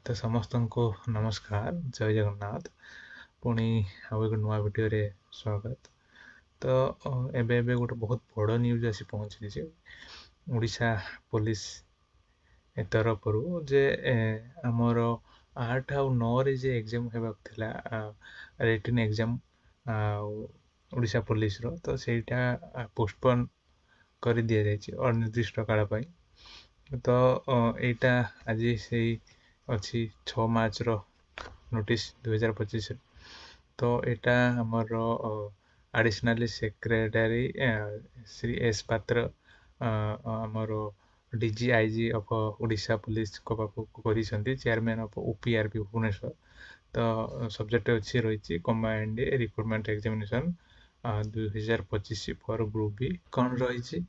तो समस्त को नमस्कार जय जगन्नाथ पुणी आउ एक नुआ वीडियो रे स्वागत। तो एबे एबे गोटे बहुत बड़ न्यूज आसी पहुंची जे उड़ीसा पुलिस तरफ जे आमर 8 और 9 रे जे एग्जाम हेबाक थिला रिटन एग्जाम उड़ीसा पुलिस रो तो सेटा पोस्टपोन कर दिया जायछि अनिर्दिष्ट काल पई। तो एटा आज से अच्छी 6 मार्च रो नोटिस 2025। तो यहाँ आमर एडिशनली सेक्रेटरी श्री एस पात्र आमर डीजीआईजी ऑफ ओडिशा पुलिस को पाखु चेयरमैन ऑफ ओपीआरपी भुवनेश्वर। तो सब्जेक्ट अच्छी रही combined recruitment examination 2025 for group B कौन रही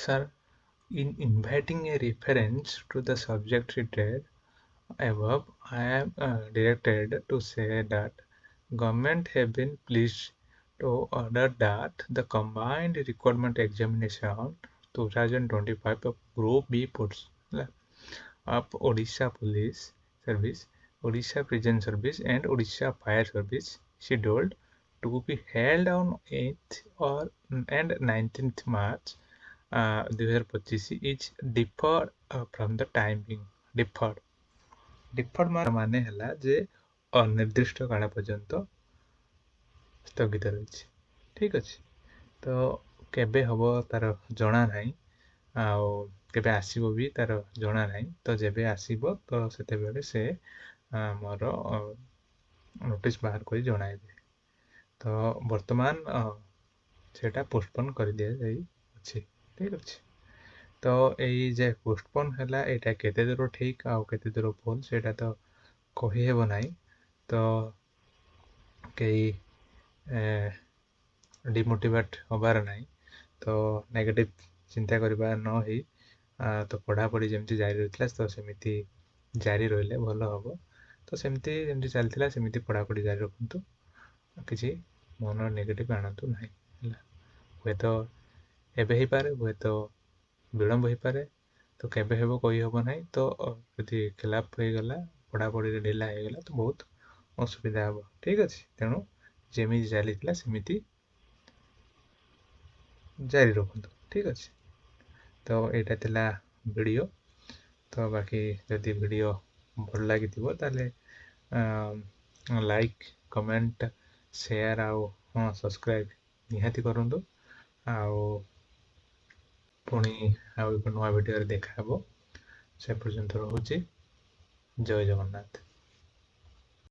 sir. In inviting a reference to the subject treated above, I am directed to say that government have been pleased to order that the combined requirement examination 2025 of Group B posts of Odisha Police Service, Odisha Prison Service and Odisha Fire Service scheduled to be held on 8th and 19th March 2025 is deferred from the time being deferred माने हला जे अनिर्दिष्ट काल पर्यंत स्थगित रही। ठीक अच्छे। तो केबे हबो तार जना नहीं केबे आसीबो भी तार जना नहीं। तो जेबे आसीबो तो सेते बेले से मोर नोटिस बाहर कर जणाइबे। तो वर्तमान सेटा पोस्टपोन कर दिया जाई अछि। ठीक अच्छे। तो यही जे पोस्टपोन है यहाँ केते दूर ठीक आउ केते दूर भूल सेटा तो कही हेबो नाही। तो कई डिमोटिवेट होबार नाही। तो नेगेटिव चिंता करबा न ही तो पढ़ापढ़ी जमती जारी रही तो सेमिति जारी रहिले भल हम। तो सेमती जमती चलता सेमती पढ़ापढ़ी जारी रखु किसी मन नेगेटिव आणतु नाही। हे तो एबे ही पारे हे तो विलम्ब हो पारे। तो केबे हेबो कही हेबो नाही। तो यदि खिलाफ हो गला पढ़ापढ़ी ढिला हो गला तो बहुत असुविधा हम। ठीक अच्छे। तेणु जमी चली सेमिति जारी रखु। ठीक अच्छे। तो यहाँ थिला वीडियो। तो बाकी जदि वीडियो भल लगी ताले लाइक कमेंट शेयर आउ हाँ सब्सक्राइब निहाती करंतु। आउ पुणी आउ एक नुआ वीडियो देखा से पर्यंत रहुची। जय जगन्नाथ।